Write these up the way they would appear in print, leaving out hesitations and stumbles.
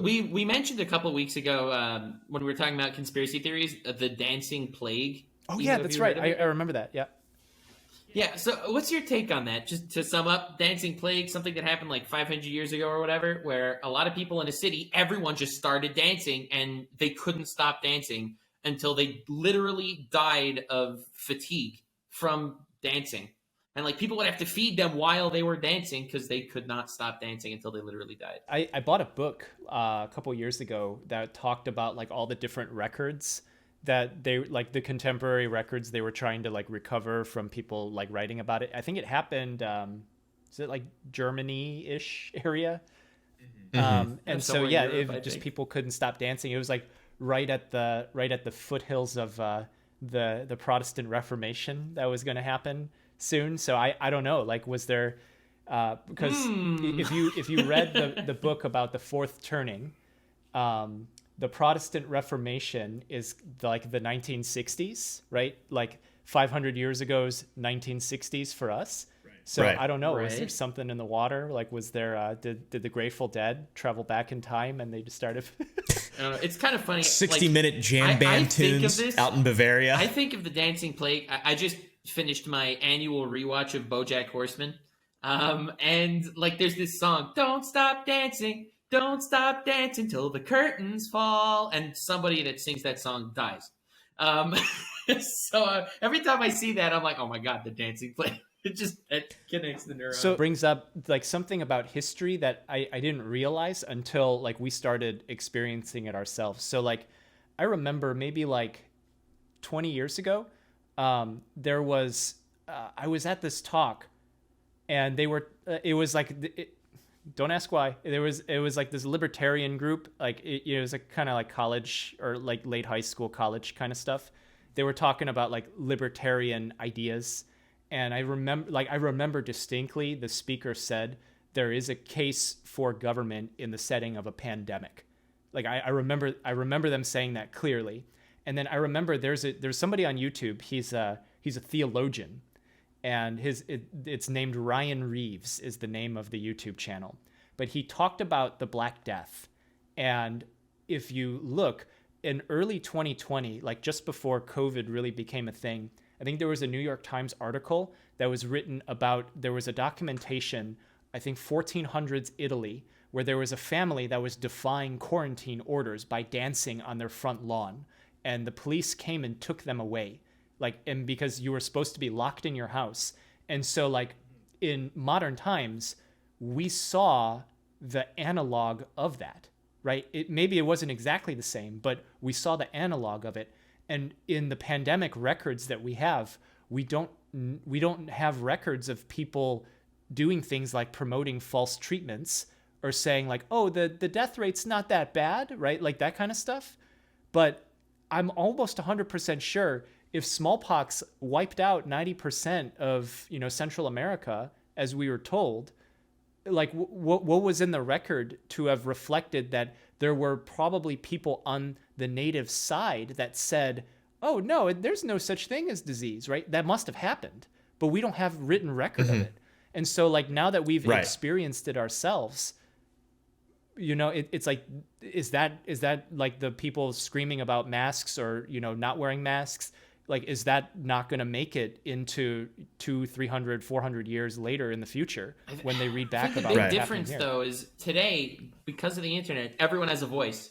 We mentioned a couple weeks ago when we were talking about conspiracy theories, the dancing plague. Oh yeah, Have that's you right. heard of I it? remember that. Yeah. Yeah. So, what's your take on that? Just to sum up, dancing plague, something that happened like 500 years ago or whatever, where a lot of people in a city, everyone just started dancing and they couldn't stop dancing until they literally died of fatigue from dancing. And like people would have to feed them while they were dancing because they could not stop dancing until they literally died. I bought a book a couple years ago that talked about like all the different records that they like the contemporary records they were trying to like recover from people like writing about it. I think it happened is it like Germany-ish area? And so Somewhere in yeah, Europe, I it just think. people couldn't stop dancing. It was like right at the foothills of the Protestant Reformation that was going to happen soon. So I don't know. Like, was there because if you read the book about the fourth turning, the Protestant Reformation is like the 1960s, right? Like 500 years ago's 1960s for us. So Right. I don't know. Was there Right. something in the water? Like, was there? Did the Grateful Dead travel back in time and they just started? I don't know. It's kind of funny. 60-minute jam I band think of tunes this- out in Bavaria. I think of the dancing plague. I just finished my annual rewatch of BoJack Horseman, and like there's this song, "Don't stop dancing, don't stop dancing till the curtains fall," and somebody that sings that song dies. Um, so every time I see that, I'm like, "Oh my god, the dancing plague!" It connects the neurons. So it brings up like something about history that I didn't realize until like we started experiencing it ourselves. So like I remember maybe like 20 years ago, there was I was at this talk and they were it was like don't ask why. It was like this libertarian group, like it was like kind of like college or like late high school, college kind of stuff. They were talking about like libertarian ideas, and I remember distinctly the speaker said there is a case for government in the setting of a pandemic. Like I remember them saying that clearly. And then I remember there's somebody on YouTube. He's a theologian, and it's named Ryan Reeves is the name of the YouTube channel. But he talked about the Black Death, and if you look in early 2020, like just before COVID really became a thing, I think there was a New York Times article that was written about there was a documentation, I think 1400s Italy, where there was a family that was defying quarantine orders by dancing on their front lawn, and the police came and took them away, like, and because you were supposed to be locked in your house. And so like in modern times we saw the analog of that, right? Maybe it wasn't exactly the same, but we saw the analog of it. And in the pandemic records that we have, we don't have records of people doing things like promoting false treatments or saying like, oh, the death rate's not that bad, right? Like that kind of stuff. But I'm almost 100% sure if smallpox wiped out 90% of, Central America, as we were told, like what was in the record to have reflected that there were probably people on the native side that said, oh no, there's no such thing as disease, right? That must have happened, but we don't have written record of it. And so like now that we've experienced it ourselves, it's like, is that like the people screaming about masks or, not wearing masks? Like, is that not going to make it into 200, 300, 400 years later in the future when they read back about the what's big happening difference here? though is today, because of the internet, everyone has a voice.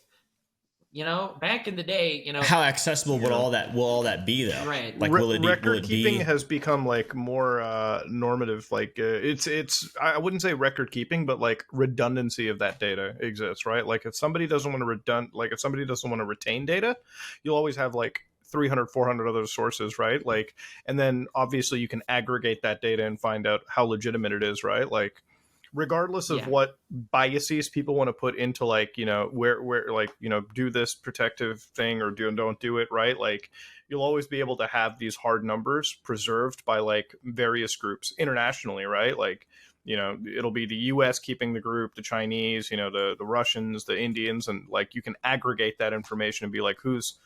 Back in the day, How accessible will all that be though? Right. Like, will record it keeping be? has become like more normative. Like it's I wouldn't say record keeping, but like redundancy of that data exists, right? Like if somebody doesn't want to retain data, you'll always have like 300, 400 other sources, right? Like, and then obviously you can aggregate that data and find out how legitimate it is, right? Like, regardless of what biases people want to put into like, where like, do this protective thing or don't do it, right? Like, you'll always be able to have these hard numbers preserved by like various groups internationally, right? Like, it'll be the US keeping the group, the Chinese, the Russians, the Indians, and like you can aggregate that information and be like, who's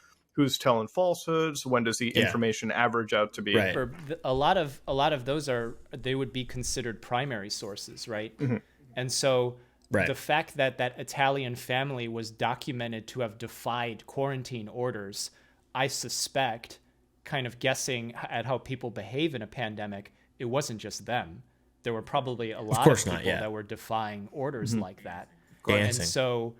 telling falsehoods, when does the information average out to be. Right. For a lot of those they would be considered primary sources, right? And so Right. the fact that that Italian family was documented to have defied quarantine orders, I suspect, kind of guessing at how people behave in a pandemic, it wasn't just them. There were probably a lot of course people not, yeah. that were defying orders like that. Dancing. And so,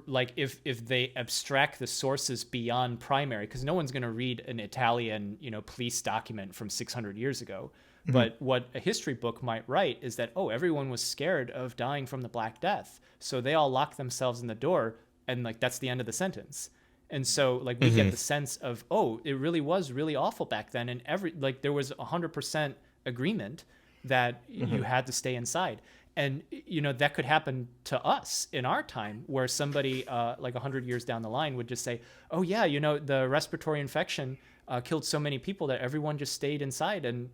like, if they abstract the sources beyond primary, because no one's going to read an Italian, police document from 600 years ago. But what a history book might write is that, everyone was scared of dying from the Black Death, so they all locked themselves in the door, and like that's the end of the sentence. And so like we get the sense of, it really was really awful back then, and there was 100% agreement that you had to stay inside. And that could happen to us in our time, where somebody like 100 years down the line would just say, oh yeah, the respiratory infection killed so many people that everyone just stayed inside, and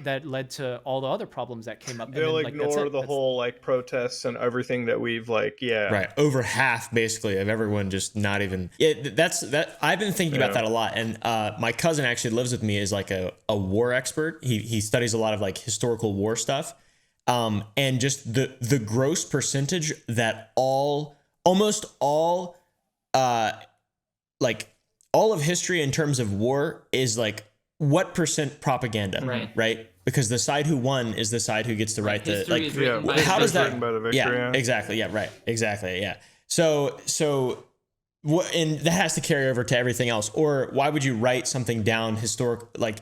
that led to all the other problems that came up. They'll and then, ignore the whole like protests and everything that we've Right. Over half basically of everyone just not even. Yeah, that I've been thinking about that a lot. And my cousin actually lives with me, is like a war expert. He studies a lot of like historical war stuff. And just the gross percentage that almost all like all of history in terms of war is like what percent propaganda, right? Because the side who won is the side who gets to write the like. How does that? Exactly. Yeah, right. Exactly. Yeah. So what? And that has to carry over to everything else. Or why would you write something down historic like?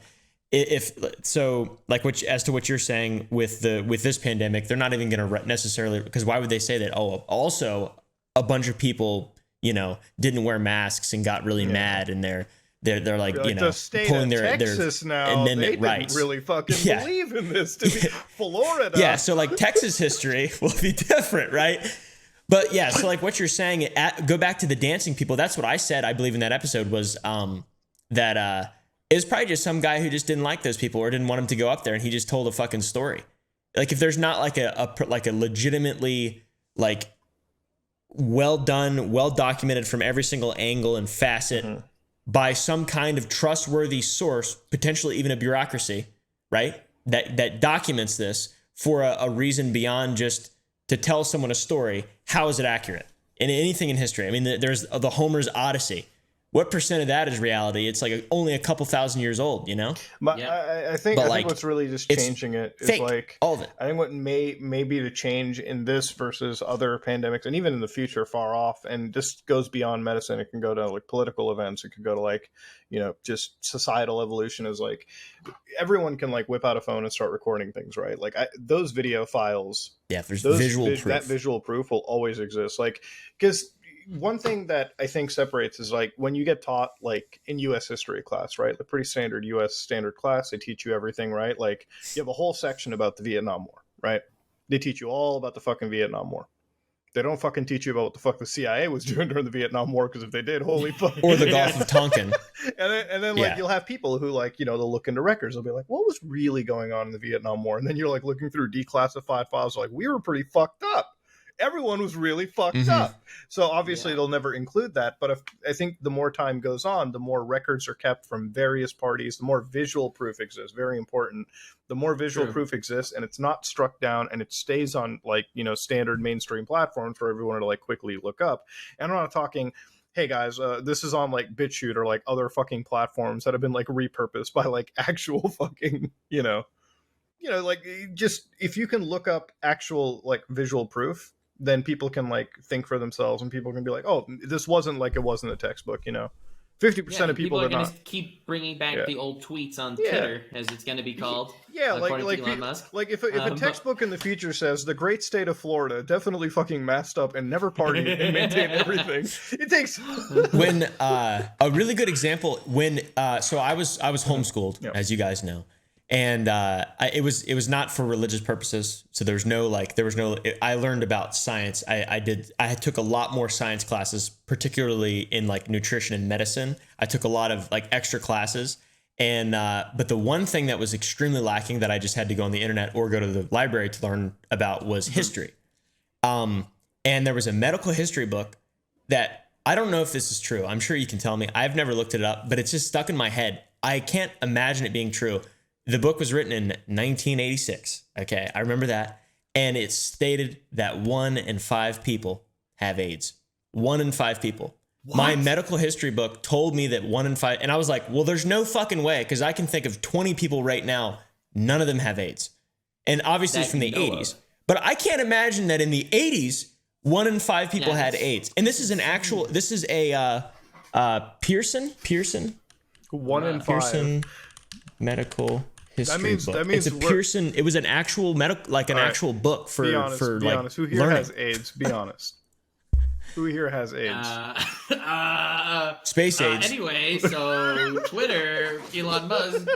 If so, like as to what you're saying with this pandemic, they're not even going to necessarily, because why would they say that? Oh, also a bunch of people, didn't wear masks and got really mad, and they're like, the state pulling of their Texas now, they didn't really fucking believe in this to be Florida. Yeah, so like Texas history will be different, right? But yeah, so like what you're saying, go back to the dancing people. That's what I said, I believe, in that episode was that it was probably just some guy who just didn't like those people or didn't want him to go up there, and he just told a fucking story. Like if there's not like a legitimately like well done, well documented from every single angle and facet by some kind of trustworthy source, potentially even a bureaucracy, right? That documents this for a reason beyond just to tell someone a story. How is it accurate in anything in history? I mean, there's the Homer's Odyssey. What percent of that is reality? It's like only a couple thousand years old, I think what's really just changing it is fake, like all of it. I think what may be the change in this versus other pandemics, and even in the future far off, and this goes beyond medicine. It can go to like political events. It could go to like, just societal evolution, is like everyone can like whip out a phone and start recording things, right? Like those video files. Yeah, there's visual proof. That visual proof will always exist. Like, because one thing that I think separates is like when you get taught like in U.S. history class, right? The pretty standard U.S. standard class, they teach you everything, right? Like you have a whole section about the Vietnam War, right? They teach you all about the fucking Vietnam War. They don't fucking teach you about what the fuck the CIA was doing during the Vietnam War, because if they did, holy fuck. Or the Gulf of Tonkin. and then like you'll have people who like, they'll look into records. They'll be like, what was really going on in the Vietnam War? And then you're like looking through declassified files, like we were pretty fucked up. Everyone was really fucked up. So obviously they'll never include that. But I think the more time goes on, the more records are kept from various parties, the more visual proof exists. Very important. The more visual proof exists, and it's not struck down, and it stays on like, standard mainstream platforms for everyone to like quickly look up. And I'm not talking, hey guys, this is on like BitChute or like other fucking platforms that have been like repurposed by like actual fucking, like just if you can look up actual like visual proof, then people can like think for themselves, and people can be like, oh, this wasn't like it was in the textbook, 50% of people are are going not. to keep bringing back the old tweets on Twitter, as it's going to be called. Yeah, like Elon Musk. Like if a textbook in the future says the great state of Florida definitely fucking masked up and never partied and maintained everything, it takes. When a really good example, when so I was homeschooled, as you guys know. And it was not for religious purposes. So there was no I learned about science. I took a lot more science classes, particularly in like nutrition and medicine. I took a lot of like extra classes. And but the one thing that was extremely lacking that I just had to go on the internet or go to the library to learn about was history. And there was a medical history book that I don't know if this is true. I'm sure you can tell me. I've never looked it up, but it's just stuck in my head. I can't imagine it being true. The book was written in 1986. Okay, I remember that. and it stated that 1 in 5 people have AIDS. 1 in 5 people. My medical history book told me that 1 in 5, and I was like, well, there's no fucking way, because I can think of 20 people right now, none of them have AIDS. And obviously it's from the 80s. But I can't imagine that in the 80s, 1 in 5 people had AIDS. And this is a Pearson 1 in 5. Pearson medical history book. That means it's a Pearson. It was an actual medical, like an actual book for be honest. Who here learning. has AIDS? Be honest. Who here has AIDS? Space AIDS. Anyway, so Twitter, Elon Musk.